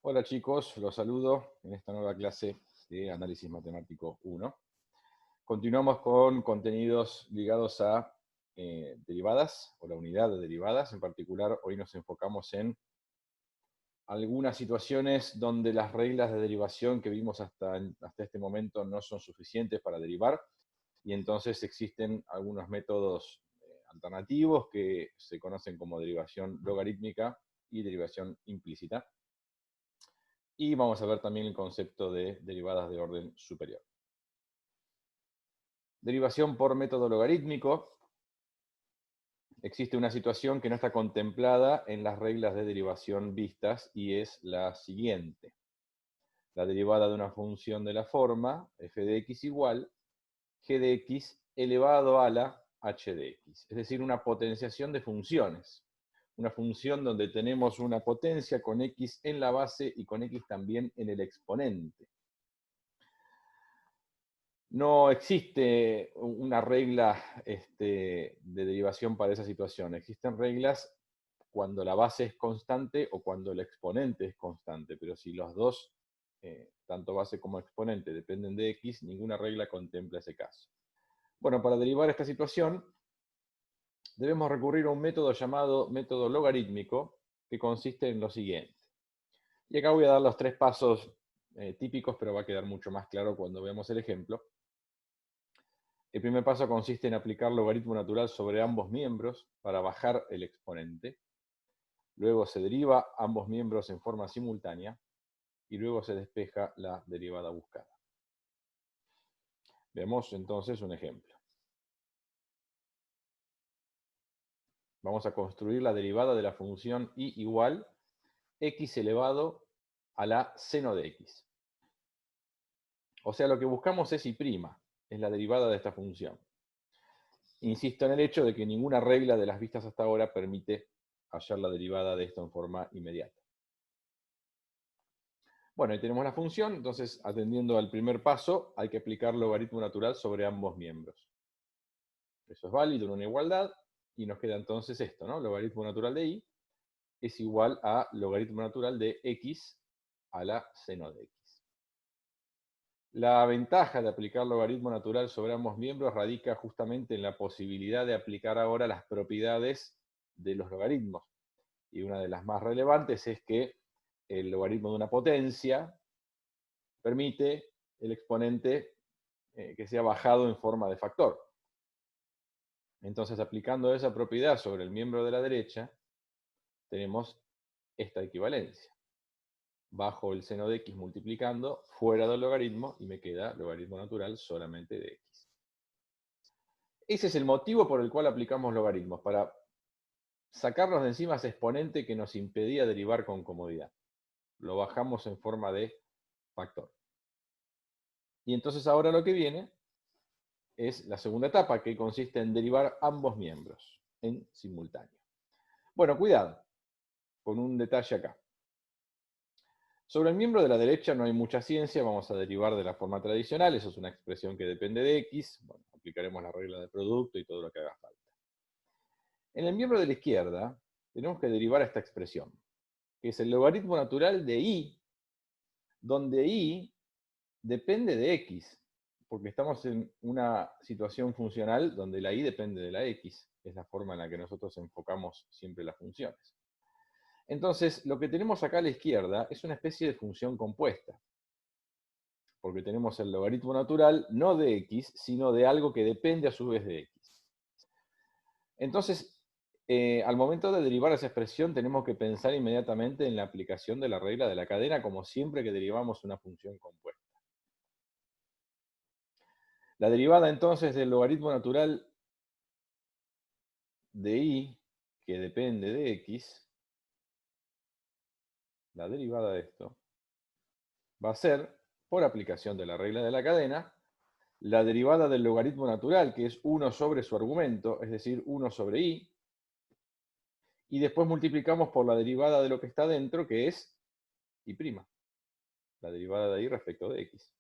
Hola chicos, los saludo en esta nueva clase de Análisis Matemático 1. Continuamos con contenidos ligados a derivadas, o la unidad de derivadas. En particular, hoy nos enfocamos en algunas situaciones donde las reglas de derivación que vimos hasta este momento no son suficientes para derivar, y entonces existen algunos métodos alternativos que se conocen como derivación logarítmica y derivación implícita. Y vamos a ver también el concepto de derivadas de orden superior. Derivación por método logarítmico. Existe una situación que no está contemplada en las reglas de derivación vistas y es la siguiente. La derivada de una función de la forma f de x igual g de x elevado a la h de x. Es decir, una potenciación de funciones. Una función donde tenemos una potencia con x en la base y con x también en el exponente. No existe una regla de derivación para esa situación. Existen reglas cuando la base es constante o cuando el exponente es constante, pero si los dos, tanto base como exponente, dependen de x, ninguna regla contempla ese caso. Bueno, para derivar esta situación, debemos recurrir a un método llamado método logarítmico, que consiste en lo siguiente. Y acá voy a dar los tres pasos típicos, pero va a quedar mucho más claro cuando veamos el ejemplo. El primer paso consiste en aplicar logaritmo natural sobre ambos miembros para bajar el exponente. Luego se deriva ambos miembros en forma simultánea y luego se despeja la derivada buscada. Veamos entonces un ejemplo. Vamos a construir la derivada de la función y igual x elevado a la seno de x. O sea, lo que buscamos es y', es la derivada de esta función. Insisto en el hecho de que ninguna regla de las vistas hasta ahora permite hallar la derivada de esto en forma inmediata. Bueno, ahí tenemos la función, entonces atendiendo al primer paso hay que aplicar logaritmo natural sobre ambos miembros. Eso es válido en una igualdad, y nos queda entonces esto, ¿no? Logaritmo natural de y es igual a logaritmo natural de x a la seno de x. La ventaja de aplicar logaritmo natural sobre ambos miembros radica justamente en la posibilidad de aplicar ahora las propiedades de los logaritmos. Y una de las más relevantes es que el logaritmo de una potencia permite el exponente que sea bajado en forma de factor. Entonces, aplicando esa propiedad sobre el miembro de la derecha, tenemos esta equivalencia. Bajo el seno de x multiplicando fuera del logaritmo y me queda logaritmo natural solamente de x. Ese es el motivo por el cual aplicamos logaritmos, para sacarnos de encima ese exponente que nos impedía derivar con comodidad. Lo bajamos en forma de factor. Y entonces ahora lo que viene es la segunda etapa, que consiste en derivar ambos miembros en simultáneo. Bueno, cuidado, con un detalle acá. Sobre el miembro de la derecha no hay mucha ciencia, vamos a derivar de la forma tradicional, eso es una expresión que depende de x, bueno, aplicaremos la regla de producto y todo lo que haga falta. En el miembro de la izquierda tenemos que derivar esta expresión, que es el logaritmo natural de y, donde y depende de x, porque estamos en una situación funcional donde la y depende de la x, es la forma en la que nosotros enfocamos siempre las funciones. Entonces, lo que tenemos acá a la izquierda es una especie de función compuesta, porque tenemos el logaritmo natural no de x, sino de algo que depende a su vez de x. Entonces, al momento de derivar esa expresión, tenemos que pensar inmediatamente en la aplicación de la regla de la cadena, como siempre que derivamos una función compuesta. La derivada entonces del logaritmo natural de y, que depende de x, la derivada de esto, va a ser, por aplicación de la regla de la cadena, la derivada del logaritmo natural, que es 1 sobre su argumento, es decir, 1 sobre y después multiplicamos por la derivada de lo que está dentro, que es y', la derivada de y respecto de x.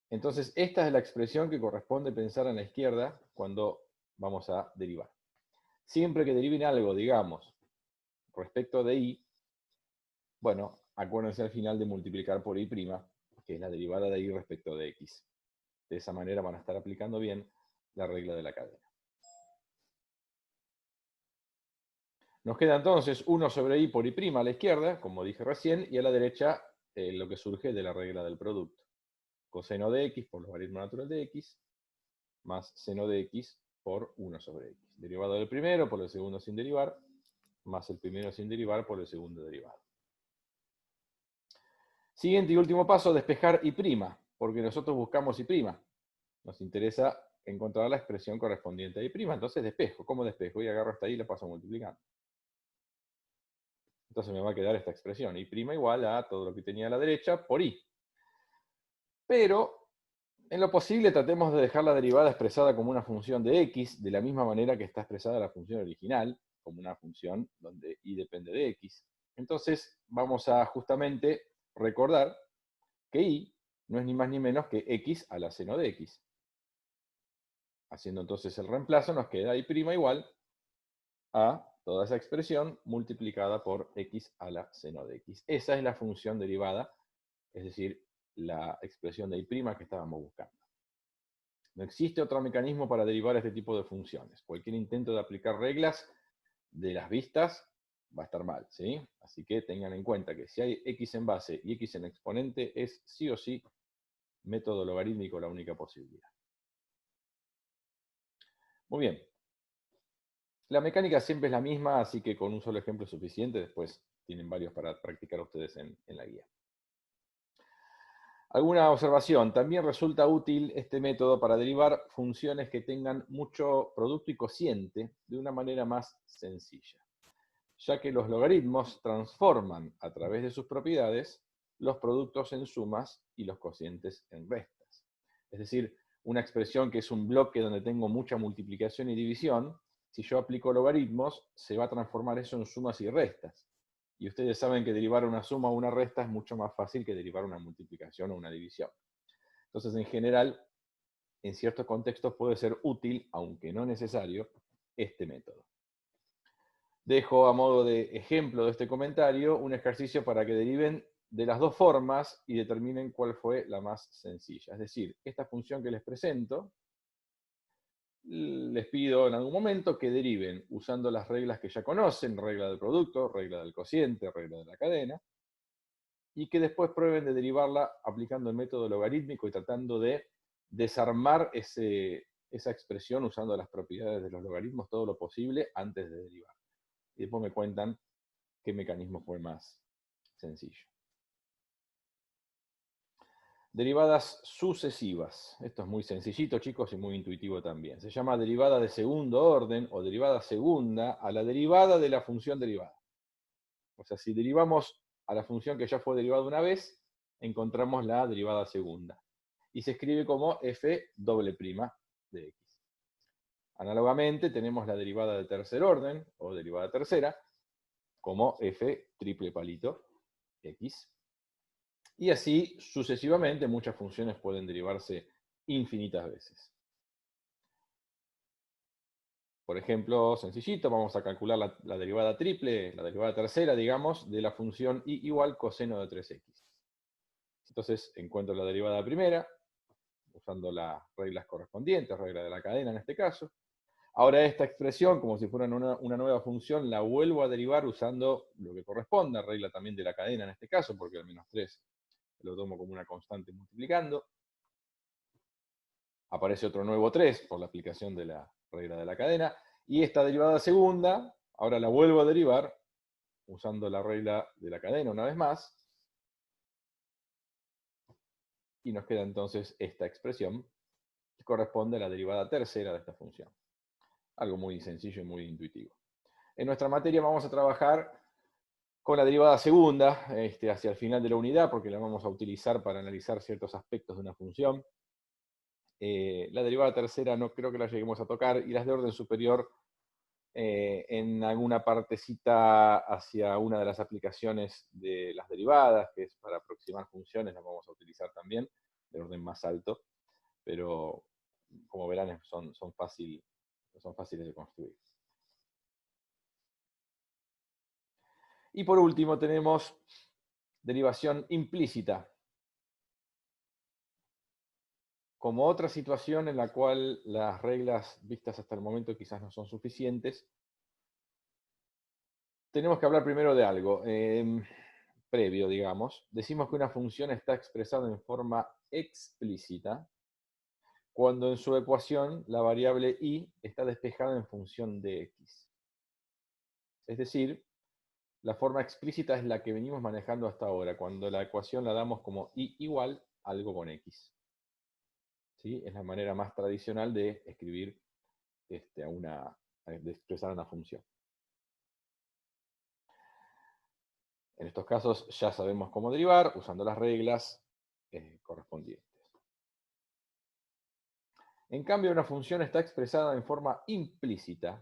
Entonces, esta es la expresión que corresponde pensar en la izquierda cuando vamos a derivar. Siempre que deriven algo, digamos, respecto de y, bueno, acuérdense al final de multiplicar por y', que es la derivada de y respecto de x. De esa manera van a estar aplicando bien la regla de la cadena. Nos queda entonces 1 sobre i por y' a la izquierda, como dije recién, y a la derecha lo que surge de la regla del producto. Coseno de x por logaritmo natural de x, más seno de x por 1 sobre x. Derivado del primero por el segundo sin derivar, más el primero sin derivar por el segundo derivado. Siguiente y último paso, despejar y', porque nosotros buscamos y'. Nos interesa encontrar la expresión correspondiente a y', entonces despejo. ¿Cómo despejo? Y agarro hasta ahí y la paso multiplicando. Entonces me va a quedar esta expresión, y' igual a todo lo que tenía a la derecha por i. Pero, en lo posible, tratemos de dejar la derivada expresada como una función de x, de la misma manera que está expresada la función original, como una función donde y depende de x. Entonces, vamos a justamente recordar que y no es ni más ni menos que x a la seno de x. Haciendo entonces el reemplazo, nos queda y' igual a toda esa expresión multiplicada por x a la seno de x. Esa es la función derivada, es decir, la expresión de y' que estábamos buscando. No existe otro mecanismo para derivar este tipo de funciones. Cualquier intento de aplicar reglas de las vistas va a estar mal, ¿sí? Así que tengan en cuenta que si hay x en base y x en exponente, es sí o sí método logarítmico la única posibilidad. Muy bien. La mecánica siempre es la misma, así que con un solo ejemplo es suficiente. Después tienen varios para practicar ustedes en la guía. Alguna observación. También resulta útil este método para derivar funciones que tengan mucho producto y cociente de una manera más sencilla, ya que los logaritmos transforman a través de sus propiedades los productos en sumas y los cocientes en restas. Es decir, una expresión que es un bloque donde tengo mucha multiplicación y división, si yo aplico logaritmos, se va a transformar eso en sumas y restas. Y ustedes saben que derivar una suma o una resta es mucho más fácil que derivar una multiplicación o una división. Entonces, en general, en ciertos contextos puede ser útil, aunque no necesario, este método. Dejo a modo de ejemplo de este comentario un ejercicio para que deriven de las dos formas y determinen cuál fue la más sencilla. Es decir, esta función que les presento, les pido en algún momento que deriven usando las reglas que ya conocen, regla del producto, regla del cociente, regla de la cadena, y que después prueben de derivarla aplicando el método logarítmico y tratando de desarmar esa expresión usando las propiedades de los logaritmos todo lo posible antes de derivar. Y después me cuentan qué mecanismo fue más sencillo. Derivadas sucesivas. Esto es muy sencillito, chicos, y muy intuitivo también. Se llama derivada de segundo orden o derivada segunda a la derivada de la función derivada. O sea, si derivamos a la función que ya fue derivada una vez, encontramos la derivada segunda. Y se escribe como f doble prima de x. Análogamente, tenemos la derivada de tercer orden, o derivada tercera, como f triple palito x. Y así, sucesivamente, muchas funciones pueden derivarse infinitas veces. Por ejemplo, sencillito, vamos a calcular la derivada triple, la derivada tercera, digamos, de la función y igual coseno de 3x. Entonces, encuentro la derivada primera, usando las reglas correspondientes, regla de la cadena en este caso. Ahora esta expresión, como si fuera una nueva función, la vuelvo a derivar usando lo que corresponda, regla también de la cadena en este caso, porque el menos 3 lo tomo como una constante multiplicando. Aparece otro nuevo 3 por la aplicación de la regla de la cadena. Y esta derivada segunda, ahora la vuelvo a derivar usando la regla de la cadena una vez más. Y nos queda entonces esta expresión que corresponde a la derivada tercera de esta función. Algo muy sencillo y muy intuitivo. En nuestra materia vamos a trabajar con la derivada segunda hacia el final de la unidad, porque la vamos a utilizar para analizar ciertos aspectos de una función. La derivada tercera no creo que la lleguemos a tocar, y las de orden superior en alguna partecita hacia una de las aplicaciones de las derivadas, que es para aproximar funciones, las vamos a utilizar también, de orden más alto, pero como verán son fáciles de construir. Y por último tenemos Derivación implícita. Como otra situación en la cual las reglas vistas hasta el momento quizás no son suficientes, tenemos que hablar primero de algo previo, digamos. Decimos que una función está expresada en forma explícita cuando en su ecuación la variable y está despejada en función de x. Es decir, la forma explícita es la que venimos manejando hasta ahora, cuando la ecuación la damos como y igual a algo con x. ¿Sí? Es la manera más tradicional de escribir, de expresar una función. En estos casos ya sabemos cómo derivar usando las reglas correspondientes. En cambio, una función está expresada en forma implícita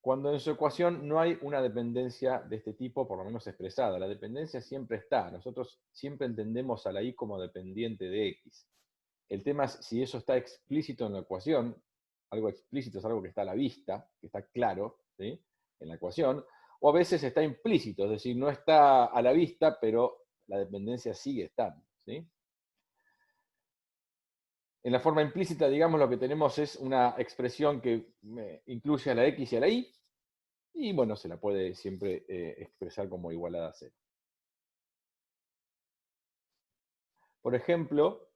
cuando en su ecuación no hay una dependencia de este tipo, por lo menos expresada. La dependencia siempre está. Nosotros siempre entendemos a la y como dependiente de x. El tema es si eso está explícito en la ecuación. Algo explícito es algo que está a la vista, que está claro, ¿sí?, en la ecuación. O a veces está implícito, es decir, no está a la vista, pero la dependencia sigue estando, ¿sí? En la forma implícita, digamos, lo que tenemos es una expresión que incluye a la x y a la y, y bueno, se la puede siempre expresar como igualada a 0. Por ejemplo,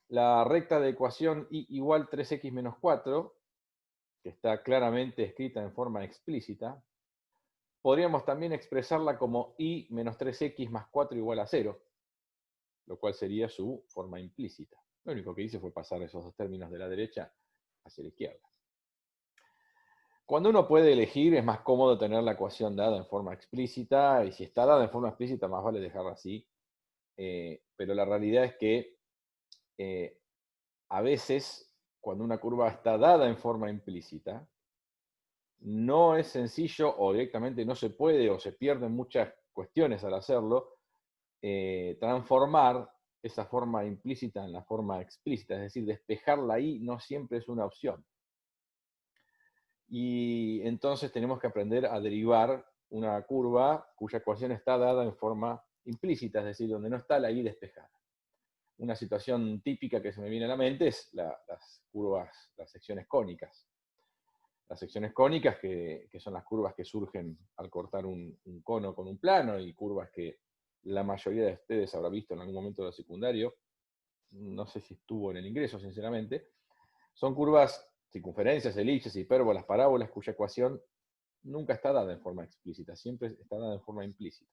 la recta de ecuación y igual 3x menos 4, que está claramente escrita en forma explícita, podríamos también expresarla como y menos 3x más 4 igual a 0, lo cual sería su forma implícita. Lo único que hice fue pasar esos dos términos de la derecha hacia la izquierda. Cuando uno puede elegir, es más cómodo tener la ecuación dada en forma explícita, y si está dada en forma explícita, más vale dejarla así. Pero la realidad es que a veces, cuando una curva está dada en forma implícita, no es sencillo o directamente no se puede o se pierden muchas cuestiones al hacerlo, transformar esa forma implícita en la forma explícita, es decir, despejarla ahí no siempre es una opción. Y entonces tenemos que aprender a derivar una curva cuya ecuación está dada en forma implícita, es decir, donde no está la y despejada. Una situación típica que se me viene a la mente es las curvas, las secciones cónicas. Las secciones cónicas, que son las curvas que surgen al cortar un cono con un plano, y curvas que la mayoría de ustedes habrá visto en algún momento del secundario, no sé si estuvo en el ingreso, sinceramente, son curvas, circunferencias, elipses, hipérbolas, parábolas, cuya ecuación nunca está dada en forma explícita, siempre está dada en forma implícita.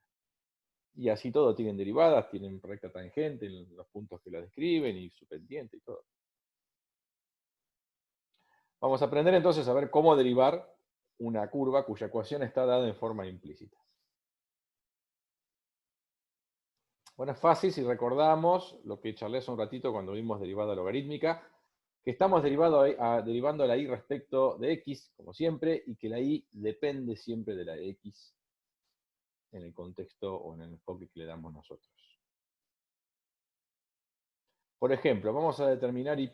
Y así todo, tienen derivadas, tienen recta tangente en los puntos que la describen, y su pendiente y todo. Vamos a aprender entonces a ver cómo derivar una curva cuya ecuación está dada en forma implícita. Bueno, es fácil si recordamos lo que charlé hace un ratito cuando vimos derivada logarítmica, que estamos derivando a la y respecto de x, como siempre, y que la y depende siempre de la de x en el contexto o en el enfoque que le damos nosotros. Por ejemplo, vamos a determinar y',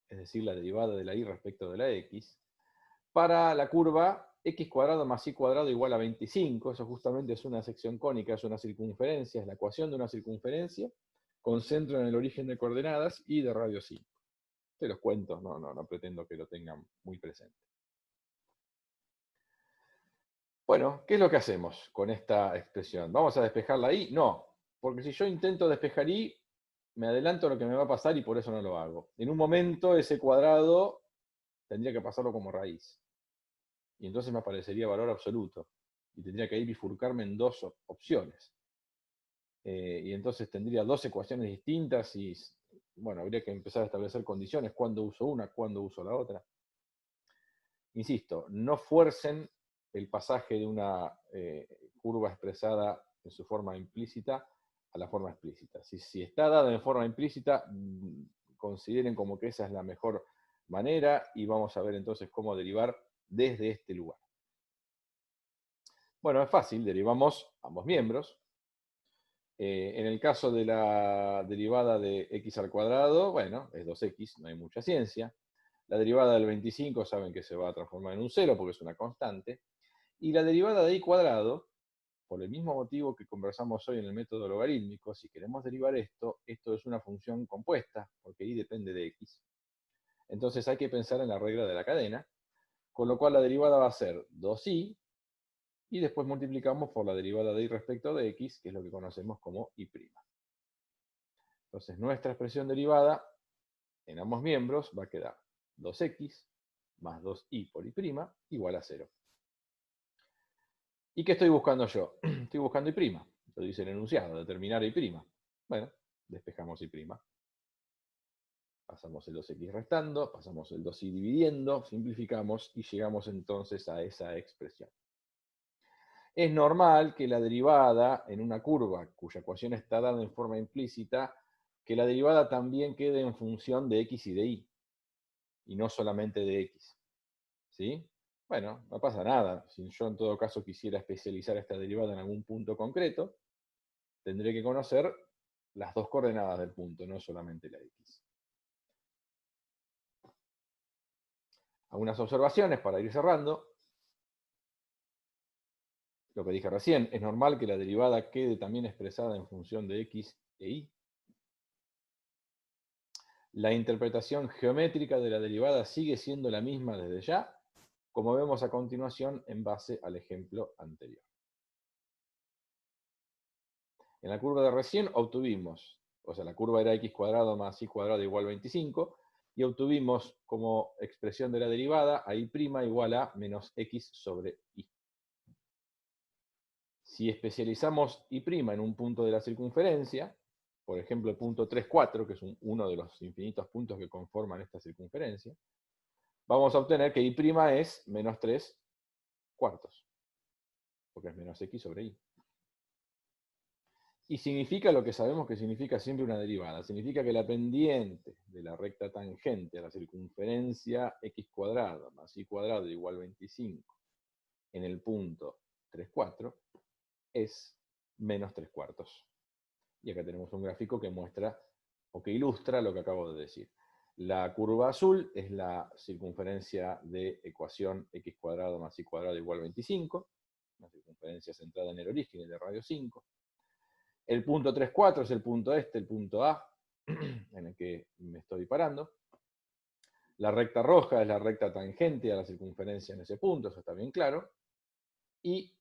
es decir, la derivada de la y respecto de la x, para la curva x cuadrado más y cuadrado igual a 25. Eso justamente es una sección cónica, es una circunferencia, es la ecuación de una circunferencia con centro en el origen de coordenadas y de radio 5. Te los cuento, no pretendo que lo tengan muy presente. Bueno, ¿qué es lo que hacemos con esta expresión? ¿Vamos a despejar la y? No, porque si yo intento despejar y, me adelanto a lo que me va a pasar y por eso no lo hago. En un momento ese cuadrado tendría que pasarlo como raíz, y entonces me aparecería valor absoluto, y tendría que ahí bifurcarme en dos opciones. Y entonces tendría dos ecuaciones distintas y, bueno, habría que empezar a establecer condiciones, cuándo uso una, cuándo uso la otra. Insisto, no fuercen el pasaje de una curva expresada en su forma implícita a la forma explícita. Si está dada en forma implícita, consideren como que esa es la mejor manera, y vamos a ver entonces cómo derivar desde este lugar. Bueno, es fácil, derivamos ambos miembros. En el caso de la derivada de x al cuadrado, bueno, es 2x, no hay mucha ciencia. La derivada del 25 saben que se va a transformar en un 0 porque es una constante. Y la derivada de i cuadrado, por el mismo motivo que conversamos hoy en el método logarítmico, si queremos derivar esto es una función compuesta, porque i depende de x. Entonces hay que pensar en la regla de la cadena, con lo cual la derivada va a ser 2i, y después multiplicamos por la derivada de i respecto de x, que es lo que conocemos como i'. Entonces nuestra expresión derivada en ambos miembros va a quedar 2x más 2i por i' igual a 0. ¿Y qué estoy buscando yo? Estoy buscando i', lo dice el enunciado, determinar i'. Bueno, despejamos i'. Pasamos el 2x restando, pasamos el 2i dividiendo, simplificamos y llegamos entonces a esa expresión. Es normal que la derivada en una curva cuya ecuación está dada en forma implícita, que la derivada también quede en función de x y de y, y no solamente de x. ¿Sí? Bueno, no pasa nada. Si yo en todo caso quisiera especializar esta derivada en algún punto concreto, tendré que conocer las dos coordenadas del punto, no solamente la x. Algunas observaciones para ir cerrando. Lo que dije recién, es normal que la derivada quede también expresada en función de x e y. La interpretación geométrica de la derivada sigue siendo la misma desde ya, como vemos a continuación en base al ejemplo anterior. En la curva de recién obtuvimos, o sea, la curva era x cuadrado más y cuadrado igual 25, y obtuvimos como expresión de la derivada a y' igual a menos x sobre y. Si especializamos y' en un punto de la circunferencia, por ejemplo el punto 3, 4, que es uno de los infinitos puntos que conforman esta circunferencia, vamos a obtener que y' es menos 3 cuartos, porque es menos x sobre y. Y significa lo que sabemos que significa siempre una derivada. Significa que la pendiente de la recta tangente a la circunferencia x cuadrado más y cuadrado igual 25 en el punto 3, 4 es menos 3 cuartos. Y acá tenemos un gráfico que muestra o que ilustra lo que acabo de decir. La curva azul es la circunferencia de ecuación x cuadrado más y cuadrado igual 25, una circunferencia centrada en el origen y de radio 5. El punto 3, 4 es el punto el punto A, en el que me estoy parando. La recta roja es la recta tangente a la circunferencia en ese punto, eso está bien claro. Y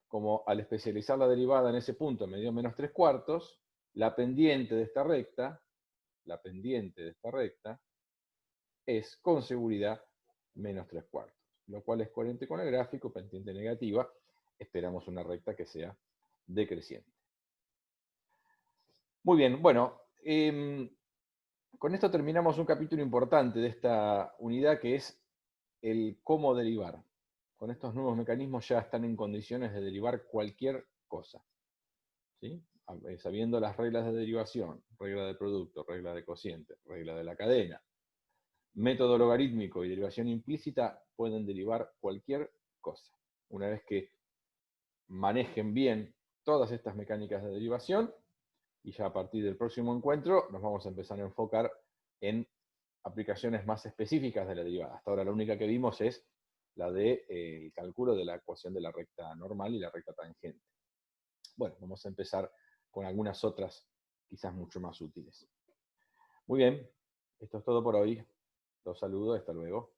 como al especializar la derivada en ese punto me dio menos 3 cuartos, la pendiente de esta recta es con seguridad menos 3 cuartos, lo cual es coherente con el gráfico, pendiente negativa, esperamos una recta que sea decreciente. Muy bien, bueno, con esto terminamos un capítulo importante de esta unidad que es el cómo derivar. Con estos nuevos mecanismos ya están en condiciones de derivar cualquier cosa. ¿Sí? Sabiendo las reglas de derivación, regla de producto, regla de cociente, regla de la cadena, método logarítmico y derivación implícita, pueden derivar cualquier cosa. Una vez que manejen bien todas estas mecánicas de derivación, y ya a partir del próximo encuentro nos vamos a empezar a enfocar en aplicaciones más específicas de la derivada. Hasta ahora la única que vimos es la del cálculo de la ecuación de la recta normal y la recta tangente. Bueno, vamos a empezar con algunas otras quizás mucho más útiles. Muy bien, esto es todo por hoy. Los saludo, hasta luego.